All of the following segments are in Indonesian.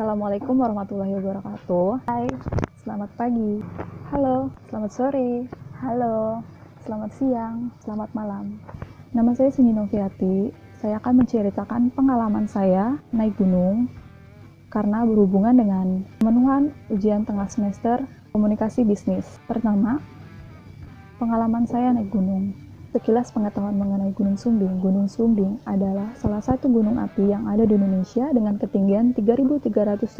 Assalamualaikum warahmatullahi wabarakatuh. Hai, selamat pagi. Halo, selamat sore. Halo, selamat siang, selamat malam. Nama saya Cindy Noviati. Saya akan menceritakan pengalaman saya naik gunung karena berhubungan dengan pemenuhan ujian tengah semester komunikasi bisnis. Pertama, pengalaman saya naik gunung. Sekilas pengetahuan mengenai Gunung Sumbing. Gunung Sumbing adalah salah satu gunung api yang ada di Indonesia dengan ketinggian 3.371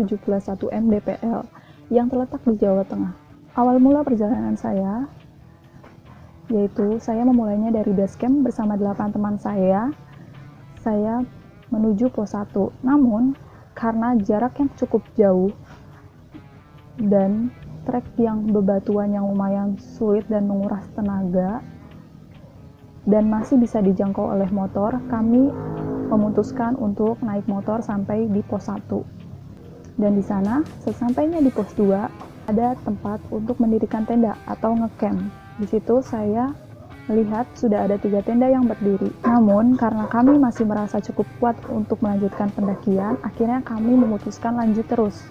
mdpl yang terletak di Jawa Tengah. Awal mula perjalanan saya, yaitu saya memulainya dari base camp bersama 8 teman saya menuju pos 1. Namun, karena jarak yang cukup jauh dan trek yang bebatuan yang lumayan sulit dan menguras tenaga, dan masih bisa dijangkau oleh motor, kami memutuskan untuk naik motor sampai di pos 1. Dan di sana, sesampainya di pos 2, ada tempat untuk mendirikan tenda atau ngecamp. Di situ saya melihat sudah ada 3 tenda yang berdiri. Namun, karena kami masih merasa cukup kuat untuk melanjutkan pendakian, akhirnya kami memutuskan lanjut terus.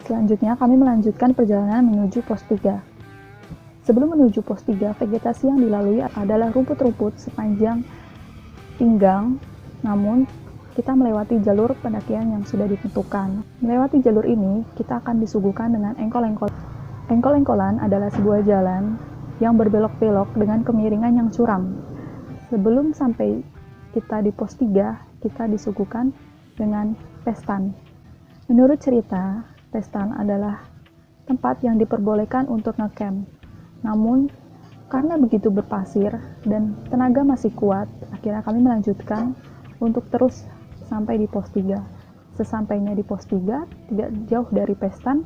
Selanjutnya, kami melanjutkan perjalanan menuju pos 3. Sebelum menuju pos 3, vegetasi yang dilalui adalah rumput-rumput sepanjang pinggang, namun kita melewati jalur pendakian yang sudah ditentukan. Melewati jalur ini, kita akan disuguhkan dengan engkol-engkol. Engkol-engkolan adalah sebuah jalan yang berbelok-belok dengan kemiringan yang curam. Sebelum sampai kita di pos 3, kita disuguhkan dengan pestan. Menurut cerita, pestan adalah tempat yang diperbolehkan untuk ngecamp. Namun, karena begitu berpasir dan tenaga masih kuat, akhirnya kami melanjutkan untuk terus sampai di pos 3. Sesampainya di pos 3, tidak jauh dari pestan,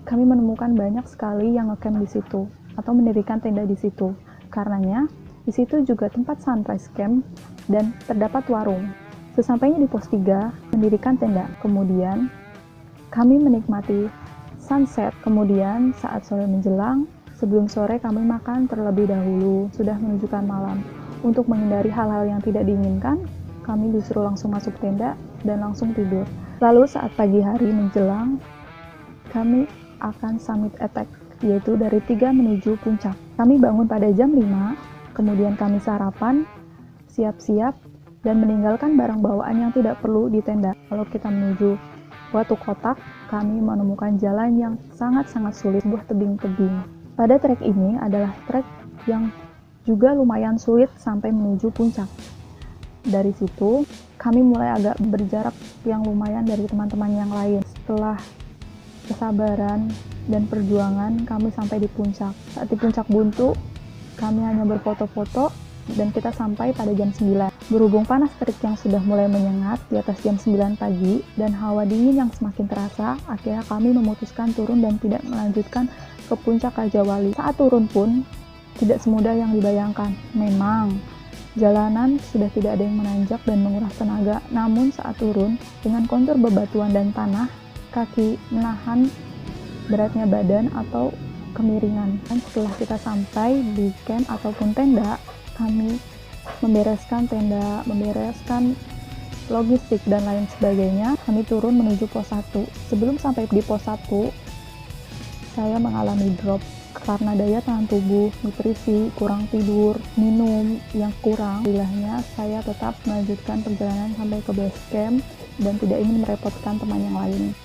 kami menemukan banyak sekali yang ngecamp di situ atau mendirikan tenda di situ. Karenanya, di situ juga tempat sunrise camp dan terdapat warung. Sesampainya di pos 3, mendirikan tenda. Kemudian, kami menikmati sunset. Kemudian, saat sore menjelang, sebelum sore kami makan terlebih dahulu, sudah menunjukkan malam. Untuk menghindari hal-hal yang tidak diinginkan, kami disuruh langsung masuk tenda dan langsung tidur. Lalu saat pagi hari menjelang, kami akan summit attack, yaitu dari 3 menuju puncak. Kami bangun pada jam 5, kemudian kami sarapan, siap-siap, dan meninggalkan barang bawaan yang tidak perlu di tenda. Kalau kita menuju Watu Kotak, kami menemukan jalan yang sangat-sangat sulit, sebuah tebing-tebing. Pada trek ini adalah trek yang juga lumayan sulit sampai menuju puncak. Dari situ, kami mulai agak berjarak yang lumayan dari teman-teman yang lain. Setelah kesabaran dan perjuangan, kami sampai di puncak. Saat di puncak Buntu, kami hanya berfoto-foto dan kita sampai pada jam 9. Berhubung panas terik yang sudah mulai menyengat di atas jam 9 pagi dan hawa dingin yang semakin terasa, akhirnya kami memutuskan turun dan tidak melanjutkan ke puncak Raja Wali. Saat turun pun tidak semudah yang dibayangkan. Memang jalanan sudah tidak ada yang menanjak dan menguras tenaga, namun saat turun dengan kontur bebatuan dan tanah, kaki menahan beratnya badan atau kemiringan. Dan setelah kita sampai di camp ataupun tenda, kami membereskan tenda, membereskan logistik dan lain sebagainya. Kami turun menuju pos 1. Sebelum sampai di pos 1, saya mengalami drop karena daya tahan tubuh, nutrisi, kurang tidur, minum yang kurang. Alhamdulillahnya saya tetap melanjutkan perjalanan sampai ke base camp dan tidak ingin merepotkan teman yang lain.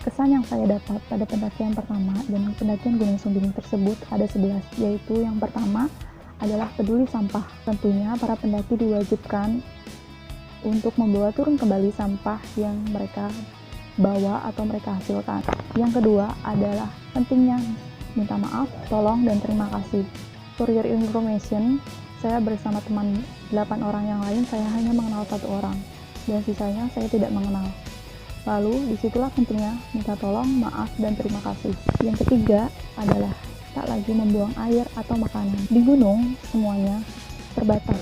Kesan yang saya dapat pada pendakian pertama dan pendakian Gunung Sumbing tersebut ada 11, yaitu yang pertama adalah peduli sampah. Tentunya para pendaki diwajibkan untuk membawa turun kembali sampah yang mereka bawa atau mereka hasilkan. Yang kedua adalah pentingnya minta maaf, tolong, dan terima kasih. For your information, saya bersama teman 8 orang yang lain, saya hanya mengenal 1 orang, dan sisanya saya tidak mengenal. Lalu, disitulah pentingnya minta tolong, maaf, dan terima kasih. Yang ketiga adalah tak lagi membuang air atau makanan. Di gunung, semuanya terbatas.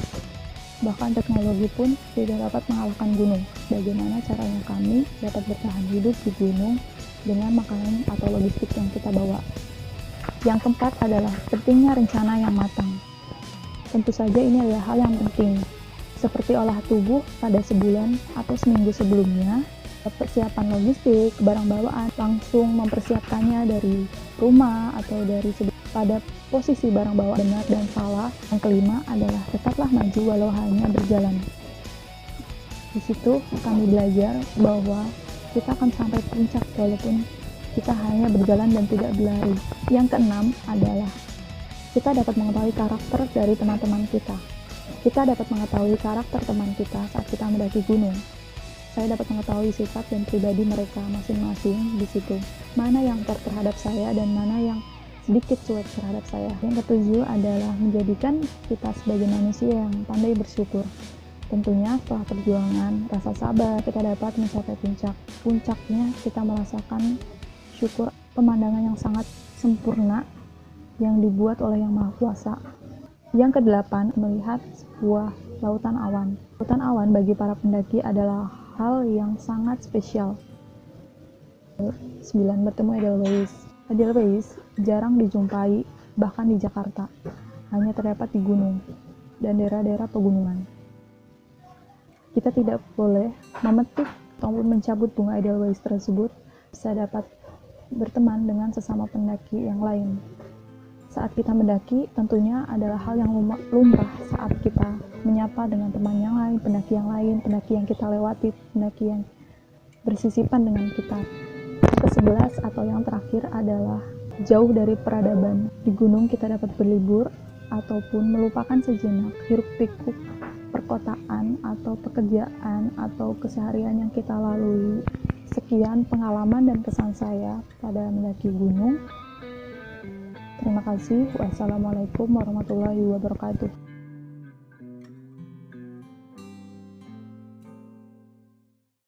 Bahkan teknologi pun tidak dapat mengalahkan gunung. Bagaimana caranya kami dapat bertahan hidup di gunung dengan makanan atau logistik yang kita bawa. Yang keempat adalah pentingnya rencana yang matang. Tentu saja ini adalah hal yang penting. seperti olah tubuh pada sebulan atau seminggu sebelumnya, persiapan logistik, barang bawaan, langsung mempersiapkannya dari rumah atau dari pada posisi barang bawaan benar dan salah. Yang kelima adalah tetaplah maju walau hanya berjalan. Di situ kami belajar bahwa kita akan sampai puncak walaupun kita hanya berjalan dan tidak berlari. Yang keenam adalah kita dapat mengetahui karakter dari teman-teman kita. Kita dapat mengetahui karakter teman kita saat kita mendaki gunung. Saya dapat mengetahui sifat dan pribadi mereka masing-masing di situ. Mana yang terhadap saya dan mana yang sedikit cuek terhadap saya. Yang ketujuh adalah menjadikan kita sebagai manusia yang pandai bersyukur. Tentunya setelah perjuangan, rasa sabar, kita dapat mencapai puncak. Puncaknya kita merasakan syukur, pemandangan yang sangat sempurna yang dibuat oleh Yang Maha Kuasa. Yang kedelapan, melihat sebuah lautan awan. Lautan awan bagi para pendaki adalah hal yang sangat spesial. 9. Bertemu Edelweiss. Edelweiss jarang dijumpai bahkan di Jakarta. Hanya terdapat di gunung dan daerah-daerah pegunungan. Kita tidak boleh memetik ataupun mencabut bunga Edelweiss tersebut. Bisa dapat berteman dengan sesama pendaki yang lain. Saat kita mendaki, tentunya adalah hal yang lumrah saat kita menyapa dengan teman yang lain, pendaki yang kita lewati, pendaki yang bersisipan dengan kita. Yang ke-11 atau yang terakhir adalah jauh dari peradaban. Di gunung kita dapat berlibur ataupun melupakan sejenak hiruk-pikuk perkotaan atau pekerjaan atau keseharian yang kita lalui. Sekian pengalaman dan kesan saya pada mendaki gunung. Terima kasih. Wassalamualaikum warahmatullahi wabarakatuh.